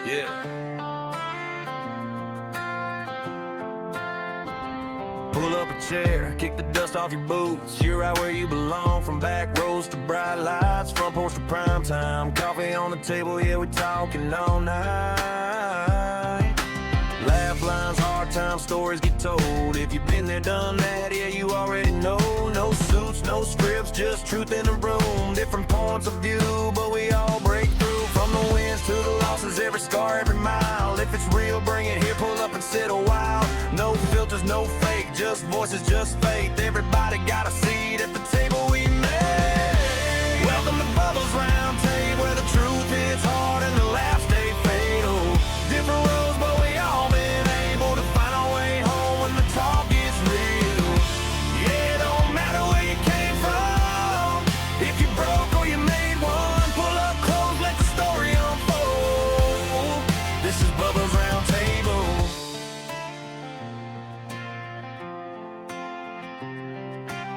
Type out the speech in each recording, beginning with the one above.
Yeah. Pull up a chair, kick the dust off your boots. You're right where you belong, from back rows to bright lights, front porch to prime time. Coffee on the table, yeah, we talking all night. Laugh lines, hard times, stories get told. If you've been there, done that, yeah, you already know. No suits, no scripts, just truth in the room. Different points of view, but we all break through. From the wins to the losses, every scar, every mile. If it's real, bring it here, pull up and sit a while. No filters, no fake, just voices, just faith. Everybody got a seat at the table we made. Welcome to Bubba's Round Table, where the truth hits hard and the laughs stay fatal. Different roads, but we all been able to find our way home when the talk gets real. Yeah, it don't matter where you came from, if you broke or you made one. Pull up close, let the story unfold. This is Bubba's Round Table.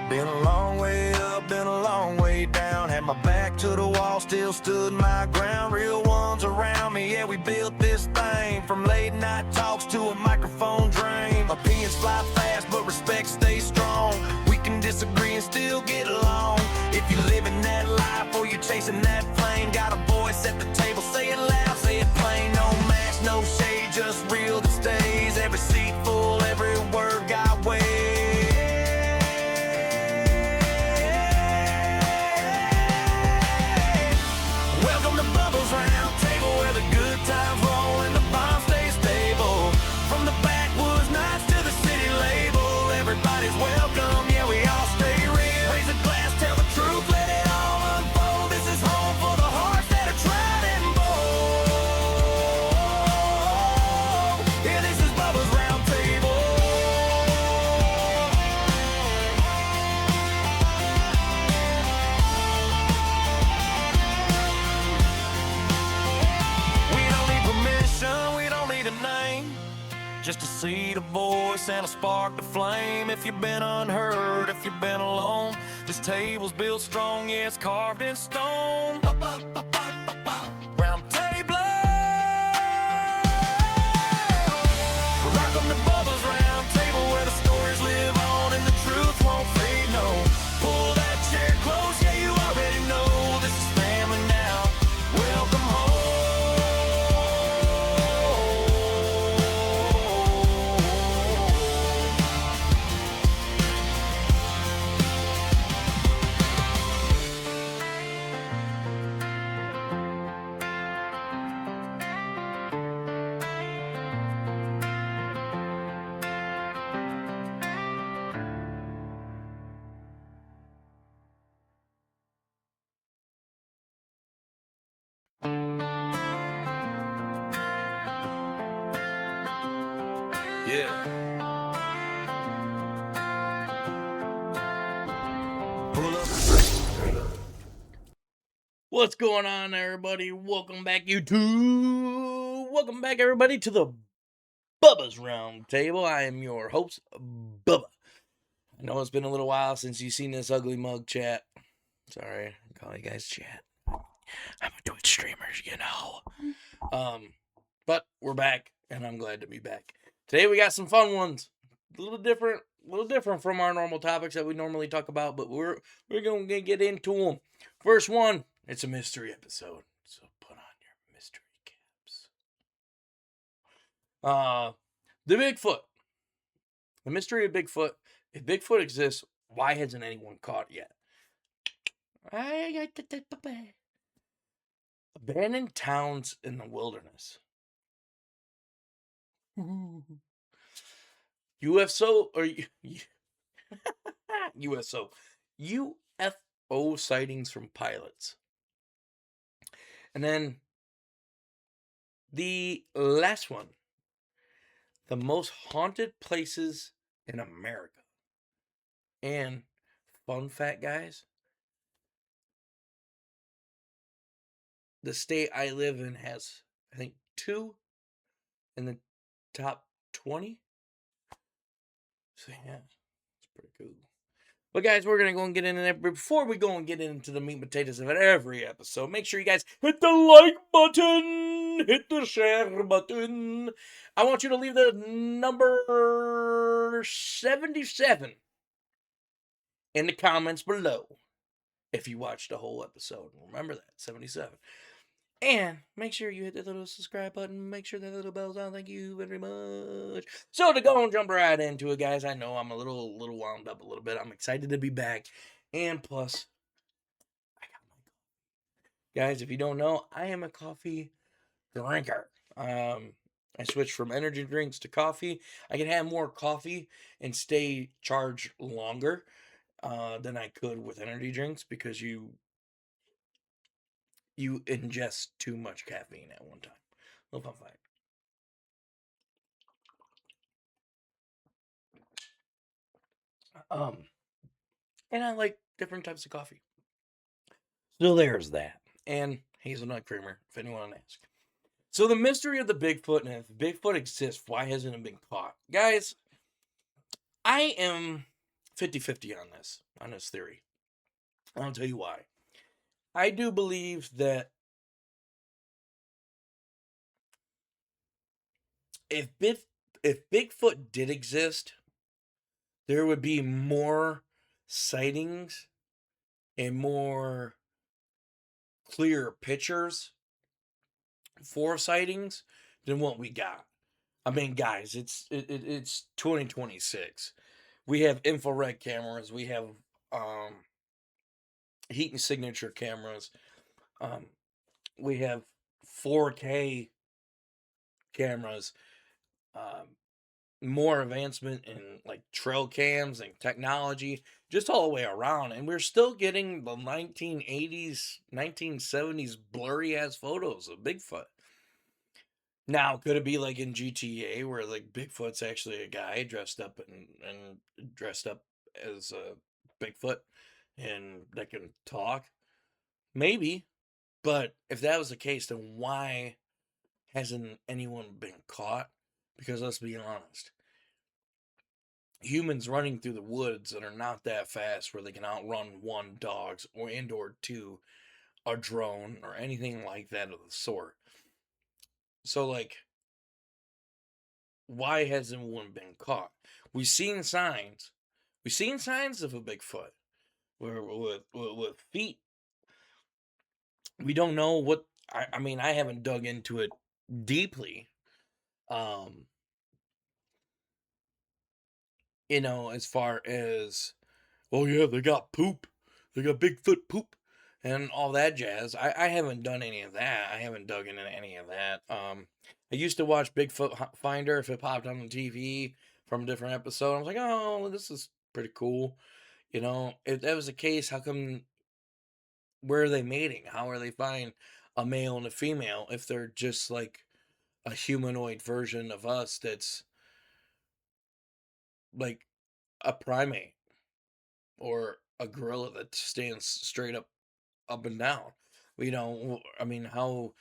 Been a long way up, been a long way down. Had my back to the wall, still stood my ground. Real ones around me, yeah, we built this thing. From late night talks to a microphone drain. Opinions fly fast, but respect stays strong. We can disagree and still get along. If you're living that life or you're chasing that flame, got a voice at the table, say it loud, say it plain. No mask, no shade, just real that stays. Every seat full, every word got weight. Welcome to Bubba's Round Table, where the good times roll and the bomb stays stable. From the backwoods nights to the city label, everybody's welcome, yeah, we all stay real. Raise a glass, tell the truth, let it all unfold. This is home for the hearts that are tried and bold. Yeah, this is Bubba's Round Table. We don't need permission, we don't need a name, just a seed, a voice, and a spark to flame. If you've been unheard, if you've been alone, this table's built strong, yeah, it's carved in stone. Round table. Welcome to Bubba's Round Table, where the stories live on and the truth won't fade, no. Pull that chair close, yeah, you already know. This is family now, welcome home. Yeah. Pull up. What's going on, everybody? Welcome back, YouTube. Welcome back, everybody, to the Bubba's Round Table. I am your host, Bubba. I know it's been a little while since you've seen this ugly mug chat. Sorry, I call you guys chat. I'm a Twitch streamer, you know. But we're back, and I'm glad to be back. Today we got some fun ones. A little different from our normal topics that we normally talk about, but we're gonna get into them. First one, it's a mystery episode, so put on your mystery caps. The Bigfoot. The mystery of Bigfoot. If Bigfoot exists, why hasn't anyone caught it yet? Abandoned towns in the wilderness. UFO or UFO sightings from pilots. And then the last one, the most haunted places in America. And fun fact, guys, the state I live in has, I think, 2 in the top 20. So yeah, it's pretty cool. But guys, we're going to go and get into that. But before we go and get into the meat and potatoes of every episode, make sure you guys hit the like button. button. Hit the share button. I want you to leave the number 77 in the comments below if you watched the whole episode. Remember that, 77. And make sure you hit that little subscribe button. Make sure that little bell's on. Thank you very much. So to go and jump right into it, guys. I know I'm a little wound up a little bit. I'm excited to be back. And plus, I got my guys. If you don't know, I am a coffee drinker. I switched from energy drinks to coffee. I can have more coffee and stay charged longer than I could with energy drinks because you ingest too much caffeine at one time. Little fun fact. And I like different types of coffee. So there's that. And hazelnut creamer, if anyone asks. So the mystery of the Bigfoot, and if Bigfoot exists, why hasn't it been caught? Guys, I am 50-50 on this theory. I'll tell you why. I do believe that if Bigfoot did exist, there would be more sightings and more clear pictures for sightings than what we got. I mean, guys, it's 2026. We have infrared cameras. We have heat and signature cameras. Um, we have 4K cameras. Um, more advancement in like trail cams and technology, just all the way around. And we're still getting the 1980s, 1970s blurry ass photos of Bigfoot. Now, could it be like in GTA where like Bigfoot's actually a guy dressed up and dressed up as a Bigfoot and that can talk? Maybe. But if that was the case, then why hasn't anyone been caught? Because let's be honest, humans running through the woods that are not that fast where they can outrun one dogs or two a drone or anything like that of the sort. So like why hasn't one been caught? We've seen signs. We've seen signs of a Bigfoot with feet. We don't know what. I mean, I haven't dug into it deeply. Um, as far as, oh yeah, they got poop, they got Bigfoot poop, and all that jazz. I haven't done any of that. I haven't dug into any of that. I used to watch Bigfoot Finder if it popped on the TV from a different episode. I was like, oh, this is pretty cool. If that was the case, how come? Where are they mating? How are they finding a male and a female if they're just like a humanoid version of us that's like a primate or a gorilla that stands straight up and down? I mean, how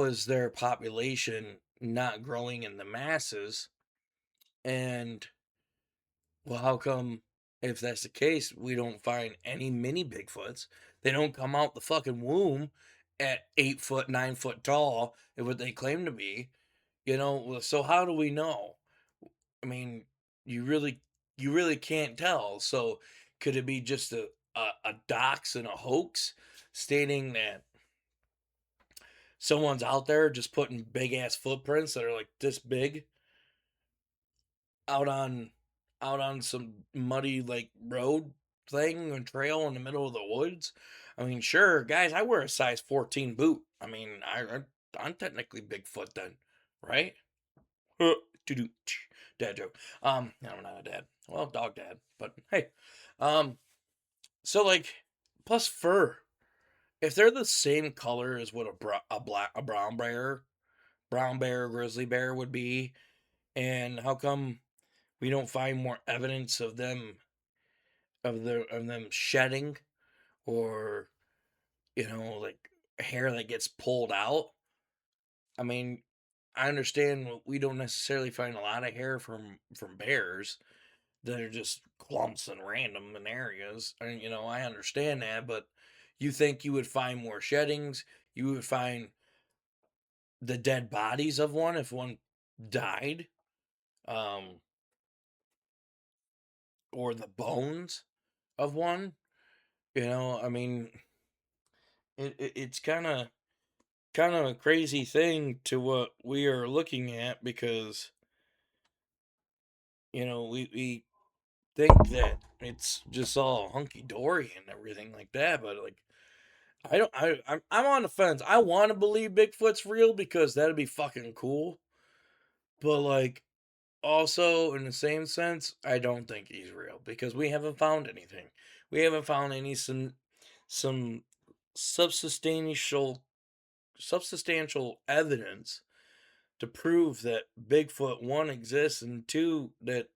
is their population not growing in the masses? And well, how come if that's the case, we don't find any mini Bigfoots? They don't come out the fucking womb at 8 foot, 9 foot tall, and what they claim to be. So how do we know? I mean, you really you really can't tell. So could it be just a dox and a hoax stating that someone's out there just putting big ass footprints that are like this big out on some muddy like road thing and trail in the middle of the woods? I mean, sure, guys, I wear a size 14 boot. I mean, I'm technically Bigfoot then, right? To do dad joke. No, I'm not a dad. Well, dog dad, but hey. Um, so like plus fur. If they're the same color as what a brown bear, grizzly bear would be, and how come we don't find more evidence of them shedding or like hair that gets pulled out? I mean, I understand we don't necessarily find a lot of hair from bears that are just clumps and random in areas. And I understand that, but you think you would find more sheddings, you would find the dead bodies of one if one died, um, or the bones of one. I mean, it's kind of a crazy thing to what we are looking at because we think that it's just all hunky dory and everything like that, but like I don't I'm on the fence. I want to believe Bigfoot's real because that'd be fucking cool, but like also in the same sense, I don't think he's real because we haven't found anything. We haven't found any some substantial substantial evidence to prove that Bigfoot one exists and two that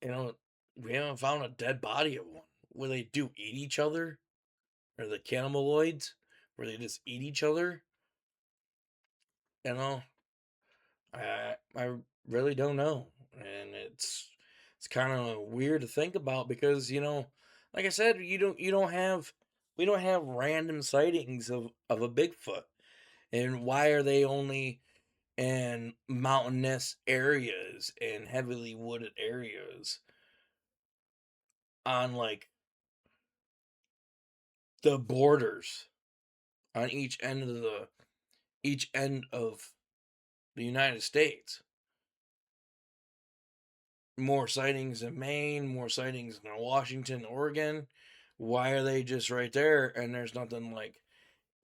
you know we haven't found a dead body of one. Where they do eat each other, or the cannibaloids, where they just eat each other. You know, I really don't know, and it's kind of weird to think about because like I said, you don't have we don't have random sightings of a Bigfoot, and why are they only in mountainous areas and heavily wooded areas on like the borders on each end of the United States? More sightings in Maine, more sightings in Washington, Oregon. Why are they just right there and there's nothing like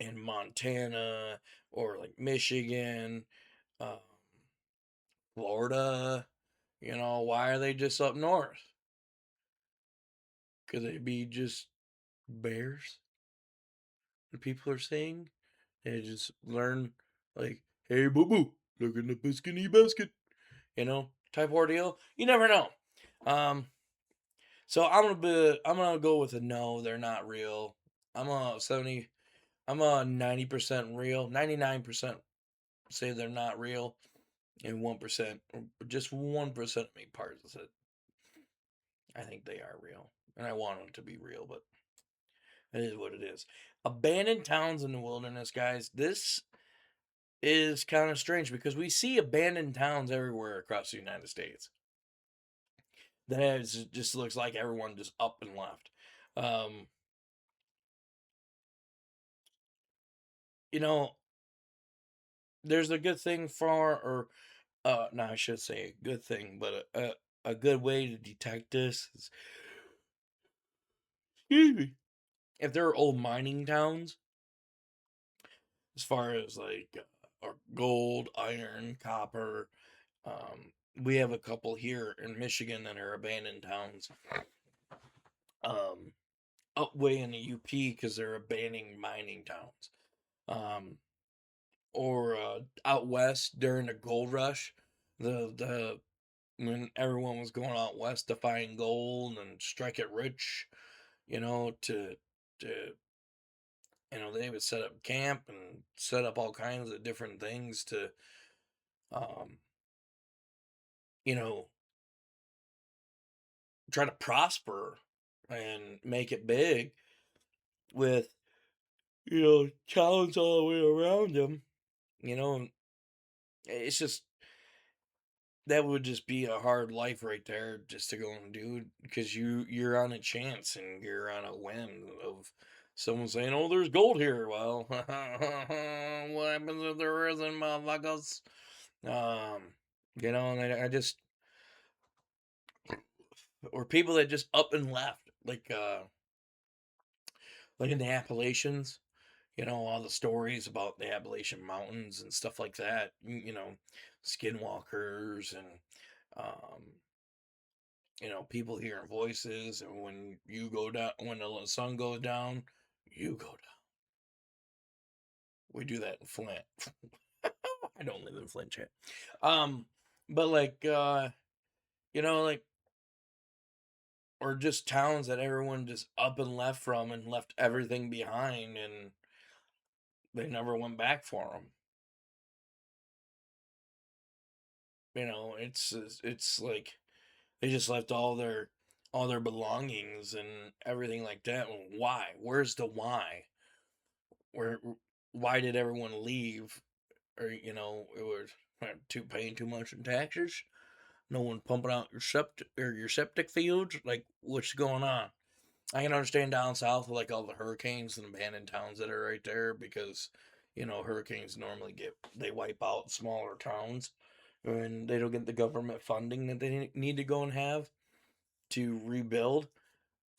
in Montana or like Michigan, um, Florida? Why are they just up north? Could they be just bears? The people are saying they just learn like, hey, boo boo, look in the biscuity basket, type ordeal. You never know. Um, So I'm gonna go with a no, they're not real. I'm a 90% real. 99% say they're not real. And 1% or just 1% of me parts it. I think they are real. And I want them to be real, but it is what it is. Abandoned towns in the wilderness, guys. This is kind of strange because we see abandoned towns everywhere across the United States. Just looks like everyone just up and left. Um, you know, there's a good thing for, or no, I should say a good thing, but a good way to detect this is, excuse me, if there are old mining towns, as far as like or gold, iron, copper. We have a couple here in Michigan that are abandoned towns. Um, Up way in the UP because they're abandoning mining towns. Um, or out west during the gold rush, the when everyone was going out west to find gold and strike it rich, to they would set up camp and set up all kinds of different things to um you know try to prosper and make it big with towns all the way around them. And it's just that would just be a hard life right there just to go and do because you're on a chance and you're on a whim of someone saying, "Oh, there's gold here." Well, what happens if there isn't, motherfuckers? Um, and I just or people that just up and left, like in the Appalachians. All the stories about the Appalachian Mountains and stuff like that. Skinwalkers and um people hearing voices, and when you go down, when the sun goes down, you go down. We do that in Flint. I don't live in Flint, chat. But like, or just towns that everyone just up and left from and left everything behind, and they never went back for them. It's like they just left all their belongings and everything like that. Why? Where's the why? Where? why did everyone leave? Or it was paying too much in taxes. No one pumping out your septic fields. Like, what's going on? I can understand down south with like all the hurricanes and abandoned towns that are right there because hurricanes normally they wipe out smaller towns and they don't get the government funding that they need to go and have to rebuild.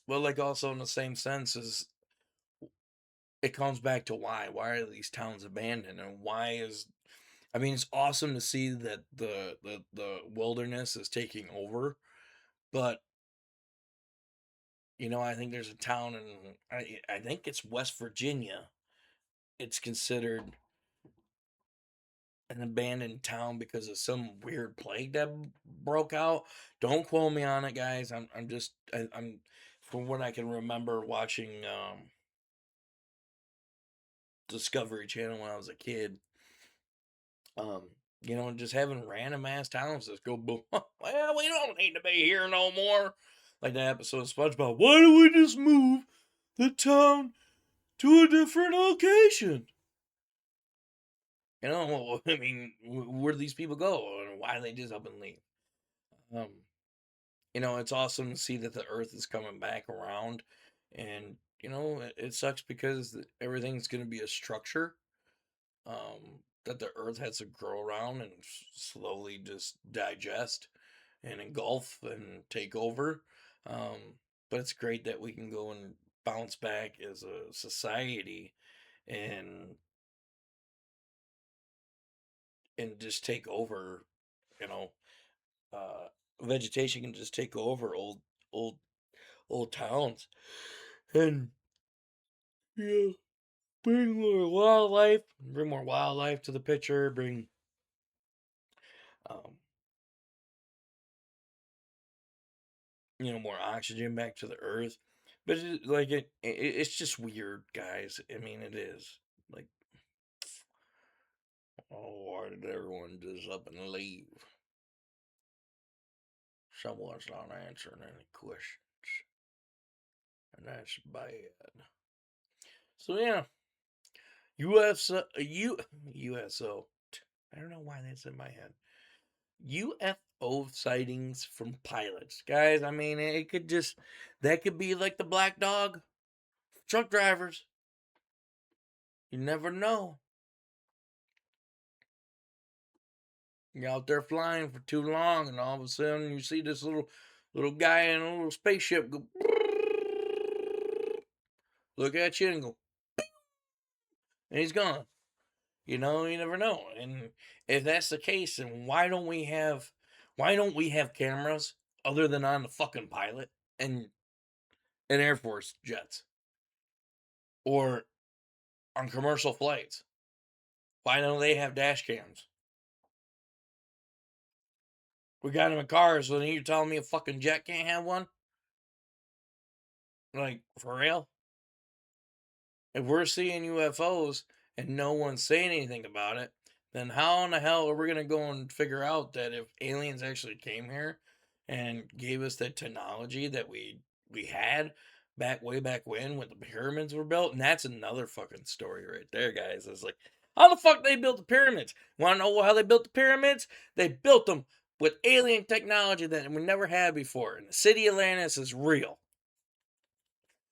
But like also in the same sense as it comes back to why are these towns abandoned and why is I mean it's awesome to see that the wilderness is taking over, but I think there's a town in I think it's West Virginia. It's considered an abandoned town because of some weird plague that broke out. Don't quote me on it, guys. I'm just I'm from what I can remember watching Discovery Channel when I was a kid. Um, just having random ass towns just go boom. Well, we don't need to be here no more. Like that episode of SpongeBob. Why don't we just move the town to a different location? I mean, where do these people go? And why do they just up and leave? Um, it's awesome to see that the Earth is coming back around, and it sucks because everything's going to be a structure. That the Earth has to grow around and slowly just digest and engulf and take over. But it's great that we can go and bounce back as a society and just take over. You know, uh, Vegetation can just take over old old towns and yeah, bring more wildlife to the picture, bring um, more oxygen back to the earth. But it's just weird, guys. I mean, it is like, oh, why did everyone just up and leave? Someone's not answering any questions, and that's bad. So yeah, UFO, USO. I don't know why that's in my head. UFO sightings from pilots, guys. I mean, that could be like the black dog truck drivers. You never know. You're out there flying for too long, and all of a sudden you see this little guy in a little spaceship go look at you and go, and he's gone. You never know. And if that's the case, then why don't we have cameras other than on the fucking pilot and Air Force jets or on commercial flights? Why don't they have dash cams? We got them in cars, so then you're telling me a fucking jet can't have one? Like, for real? If we're seeing UFOs and no one's saying anything about it, then how in the hell are we going to go and figure out that if aliens actually came here and gave us the technology that we had way back when the pyramids were built? And that's another fucking story right there, guys. It's like, how the fuck they built the pyramids? Want to know how they built the pyramids? They built them with alien technology that we never had before. And the city of Atlantis is real.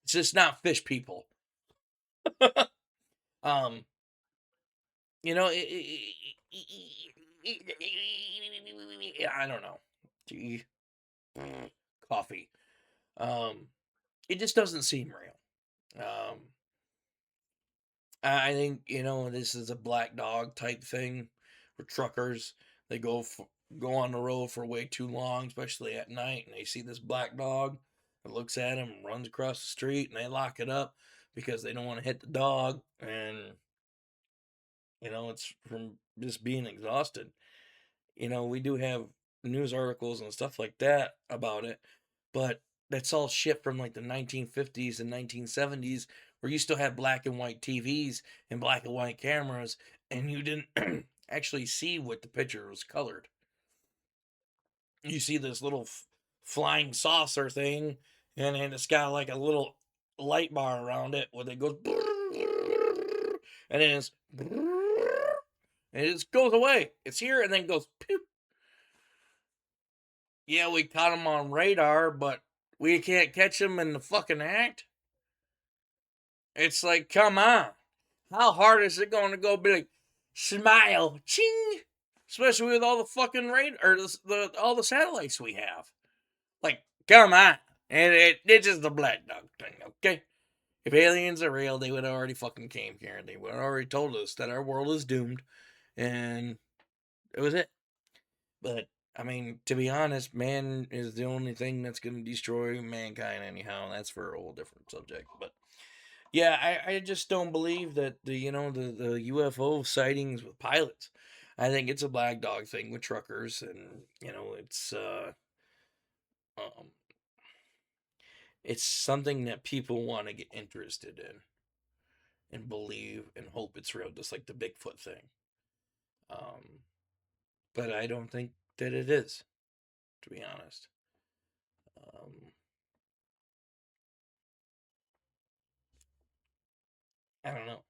It's just not fish people. um, You know, I don't know. Tea, coffee. Um, it just doesn't seem real. I think this is a black dog type thing for truckers. They go on the road for way too long, especially at night, and they see this black dog that looks at them, runs across the street, and they lock it up because they don't want to hit the dog, and it's from just being exhausted. We do have news articles and stuff like that about it, but that's all shit from like the 1950s and 1970s where you still had black and white TVs and black and white cameras and you didn't actually see what the picture was colored. You see this little flying saucer thing and it's got like a little light bar around it where it goes and then it just goes away. It's here and then goes pew. Yeah, we caught them on radar, but we can't catch them in the fucking act. It's like, come on. How hard is it going to go be like, smile, ching? Especially with all the fucking radar, or all the satellites we have. Like, come on. And it's just a black dog thing, okay? If aliens are real, they would have already fucking came here and they would have already told us that our world is doomed. And it was it. But, I mean, to be honest, man is the only thing that's going to destroy mankind, anyhow. That's for a whole different subject. But, yeah, I just don't believe that the UFO sightings with pilots. I think it's a black dog thing with truckers, and um, it's something that people want to get interested in and believe and hope it's real, just like the Bigfoot thing. Um, but I don't think that it is, to be honest. Um, I don't know.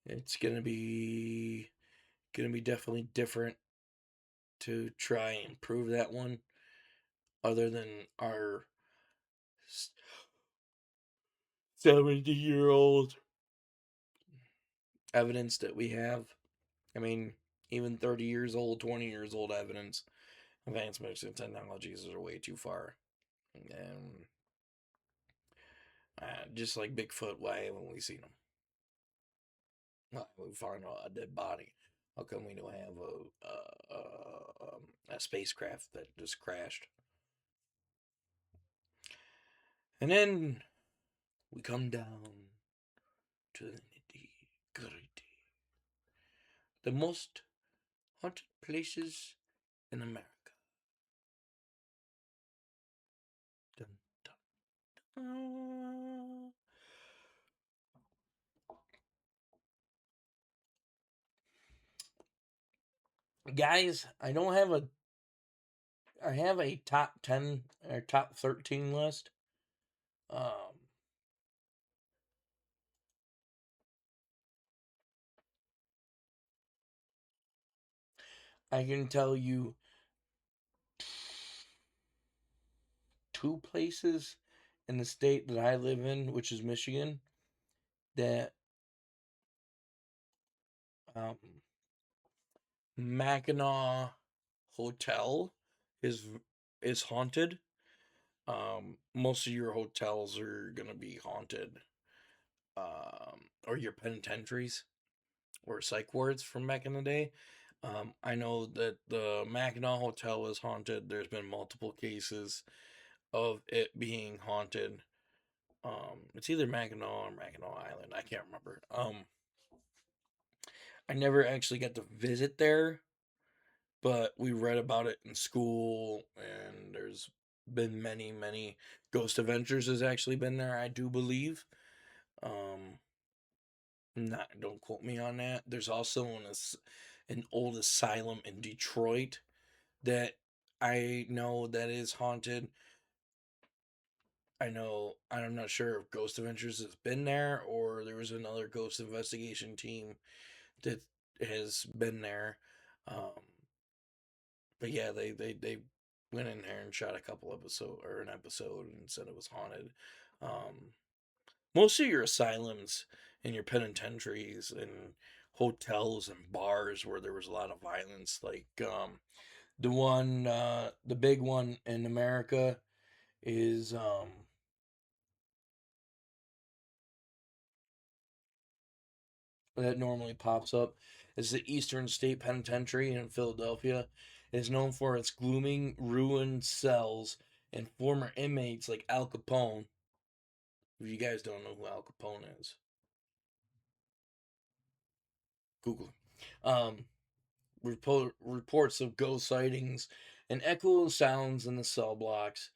It's gonna be definitely different to try and prove that one, other than our 70-year-old evidence that we have. I mean, even 30 years old, 20 years old evidence, advancements in technologies are way too far. And just like Bigfoot, why haven't we seen them? Why we find a dead body? How come we don't have a spacecraft that just crashed? And then we come down to the nitty gritty. The most haunted places in America. Dun, dun. Guys, I have a top 10 or top 13 list. Um, I can tell you two places in the state that I live in, which is Michigan, that um, Mackinac Hotel is is haunted. Most of your hotels are gonna be haunted, or your penitentiaries or psych wards from back in the day. I know that the Mackinac Hotel is haunted. There's been multiple cases of it being haunted. It's either Mackinac or Mackinac Island. I can't remember. I never actually got to visit there, but we read about it in school, and there's been many Ghost Adventures has actually been there. I do believe. Um, Not, don't quote me on that. There's also an old asylum in Detroit that I know that is haunted. I'm not sure if Ghost Adventures has been there or there was another ghost investigation team that has been there. Um, but yeah, they went in there and shot a couple episode or an episode and said it was haunted. Um, Most of your asylums and your penitentiaries and hotels and bars where there was a lot of violence, like the big one in America is that normally pops up is the Eastern State Penitentiary in Philadelphia. It is known for its glooming, ruined cells and former inmates like Al Capone. If you guys don't know who Al Capone is, Google. Um, Reports of ghost sightings and echo sounds in the cell blocks.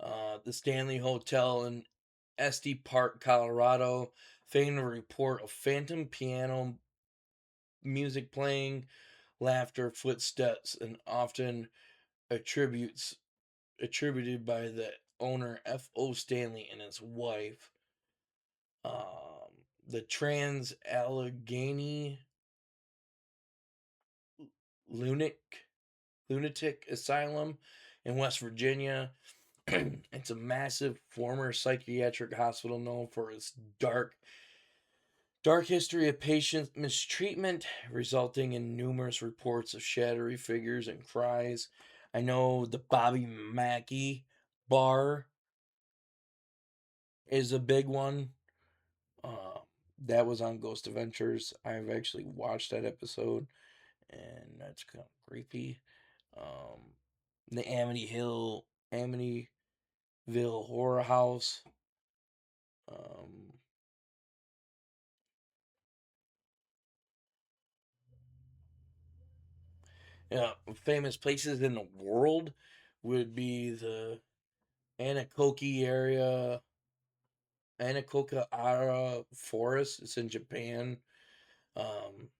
The Stanley Hotel in Estes Park, Colorado, famed a report of phantom piano music playing, laughter, footsteps, and often attributes attributed by the owner F.O. Stanley and his wife. Um, the Trans Allegheny lunatic lunatic asylum in West Virginia. It's a massive former psychiatric hospital known for its dark history of patient mistreatment, resulting in numerous reports of shadowy figures and cries. I know the Bobby Mackey bar is a big one. Uh, that was on Ghost Adventures. I've actually watched that episode, and that's kind of creepy. Um, the Amityville Horror House. Um, yeah, famous places in the world would be the Anakoki area, Anakoka-ara Forest. It's in Japan. Um,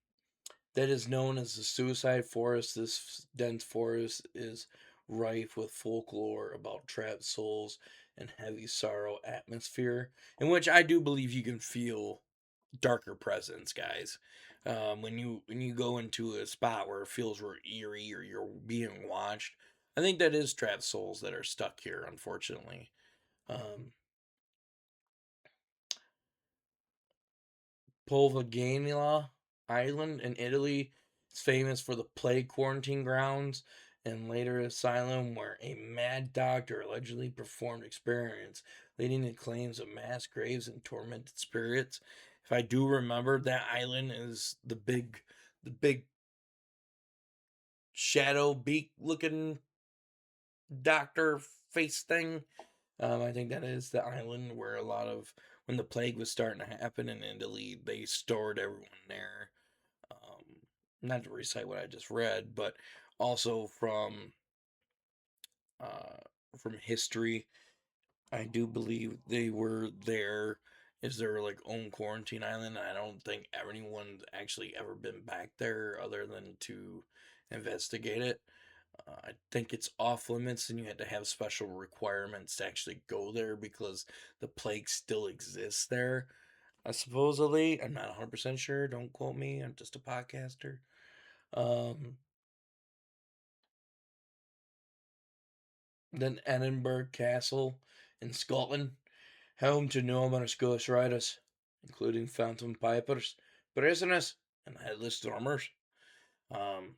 that is known as the suicide forest. This dense forest is rife with folklore about trapped souls and heavy sorrow atmosphere, in which I do believe you can feel darker presence, guys. When you go into a spot where it feels real eerie or you're being watched, I think that is trapped souls that are stuck here, unfortunately. Um, Polvaganila Island in Italy is famous for the plague quarantine grounds and later asylum where a mad doctor allegedly performed experiments, leading to claims of mass graves and tormented spirits. If I do remember, that island is the big shadow beak looking doctor face thing. I think that is the island where a lot of when the plague was starting to happen in Italy, they stored everyone there. Um, not to recite what I just read, but also uh, from history, I do believe they were there. Is their like own quarantine island? I don't think anyone's actually ever been back there other than to investigate it. I think it's off limits, and you had to have special requirements to actually go there because the plague still exists there. Supposedly, I'm not 100% sure. Don't quote me. I'm just a podcaster. Um, then Edinburgh Castle in Scotland, home to numerous ghost riders, including phantom pipers, prisoners, and headless stormers. Um,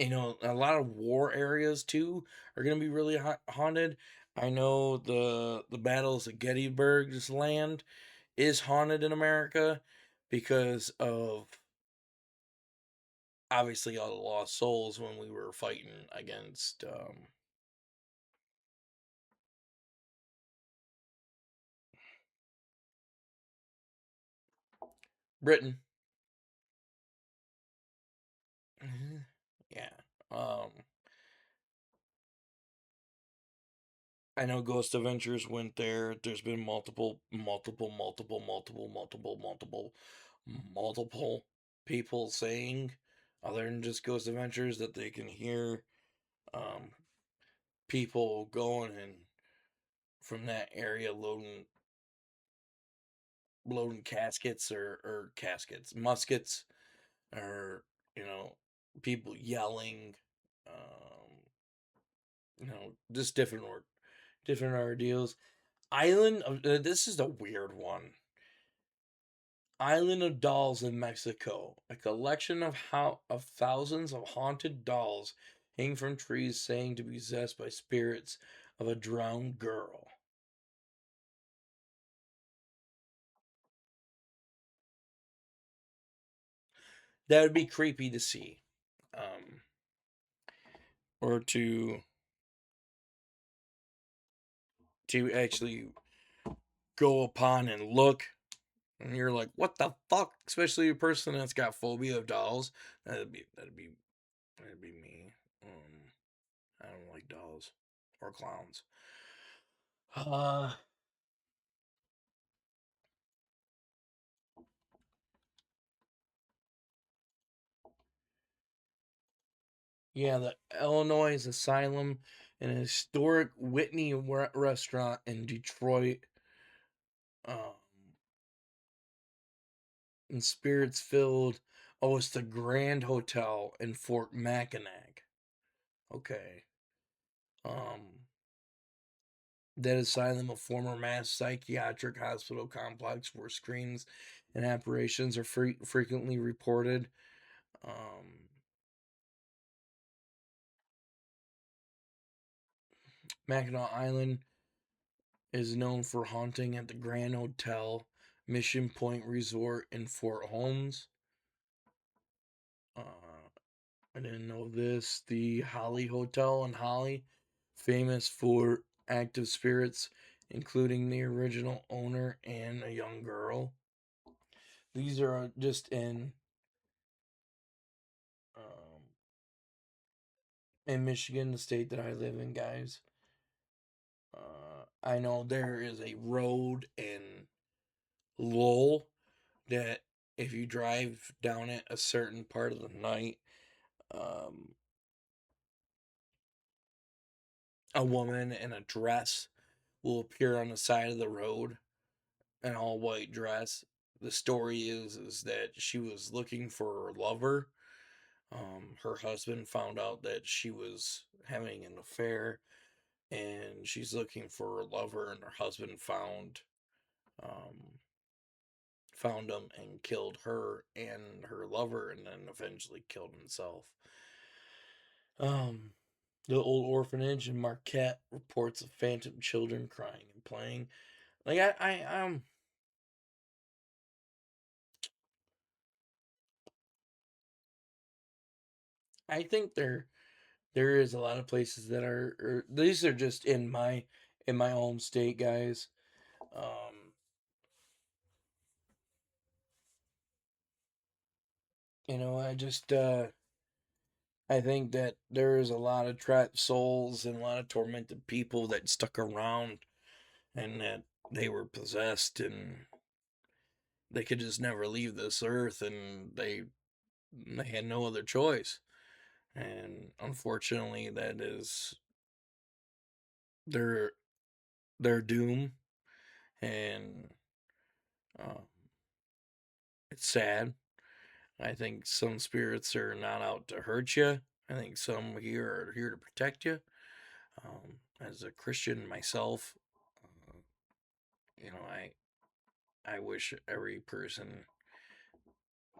a lot of war areas too are going to be really haunted. I know the battles of Gettysburg's land is haunted in America because of obviously all the lost souls when we were fighting against Britain. Yeah. Um, I know Ghost Adventures went there. There's been multiple people saying, other than just Ghost Adventures, that they can hear um, people going and from that area loading caskets or caskets, muskets, or you know, people yelling, just different ordeals. This is a weird one. Island of Dolls in Mexico, a collection of thousands of haunted dolls hang from trees, saying to be possessed by spirits of a drowned girl. That would be creepy to see, um, or to actually go upon and look, and you're like, "What the fuck?" Especially a person that's got phobia of dolls. That'd be me. I don't like dolls or clowns. Uh, yeah, the Illinois Asylum, an historic Whitney restaurant in Detroit. Um, and spirits filled. Oh, it's the Grand Hotel in Fort Mackinac. Okay. That asylum, a former mass psychiatric hospital complex where screams and apparitions are frequently reported. Mackinac Island is known for haunting at the Grand Hotel, Mission Point Resort in Fort Holmes. I didn't know this. The Holly Hotel in Holly, famous for active spirits, including the original owner and a young girl. These are just um, in Michigan, the state that I live in, guys. I know there is a road in Lowell that if you drive down it a certain part of the night, um, a woman in a dress will appear on the side of the road, an all white dress. The story is that she was looking for her lover. Her husband found out that she was having an affair, and she's looking for her lover, and her husband um, found him and killed her and her lover, and then eventually killed himself. Um, the old orphanage in Marquette reports of phantom children crying and playing. Like I think there is a lot of places that these are just in my home state, guys. Um, I just I think that there is a lot of trapped souls and a lot of tormented people that stuck around and that they were possessed and they could just never leave this earth and they had no other choice. And unfortunately that is their their doom, and um, it's sad. I think some spirits are not out to hurt you. I think some here are here to protect you. As a Christian myself, uh, you know, I wish every person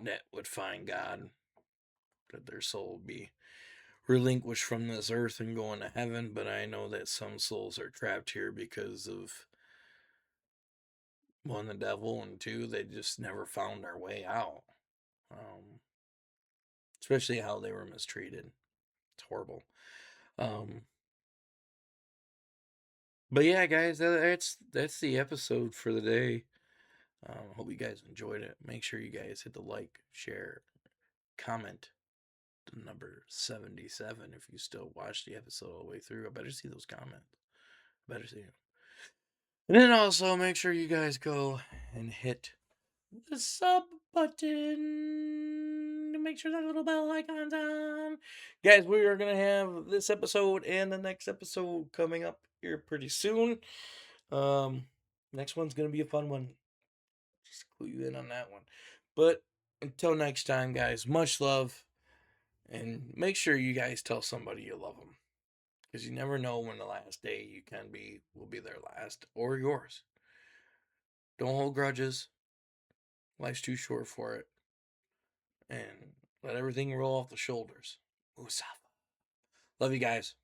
that would find God, that their soul would be relinquished from this earth and go into heaven. But I know that some souls are trapped here because of one, the devil, and two, they just never found their way out. Um, Especially how they were mistreated. It's horrible. Um, but yeah, guys, that's the episode for the day. Hope you guys enjoyed it. Make sure you guys hit the like, share, comment the number 77 if you still watch the episode all the way through. I better see those comments. Better see them. And then also make sure you guys go and hit the sub button to make sure that little bell icon's on. Guys, we are going to have this episode and the next episode coming up here pretty soon. Next one's going to be a fun one. Just clue you in on that one. But until next time, guys, much love. And make sure you guys tell somebody you love them. Because you never know when the last day you can be will be their last or yours. Don't hold grudges. Life's too short for it. And let everything roll off the shoulders. Usafa. Love you guys.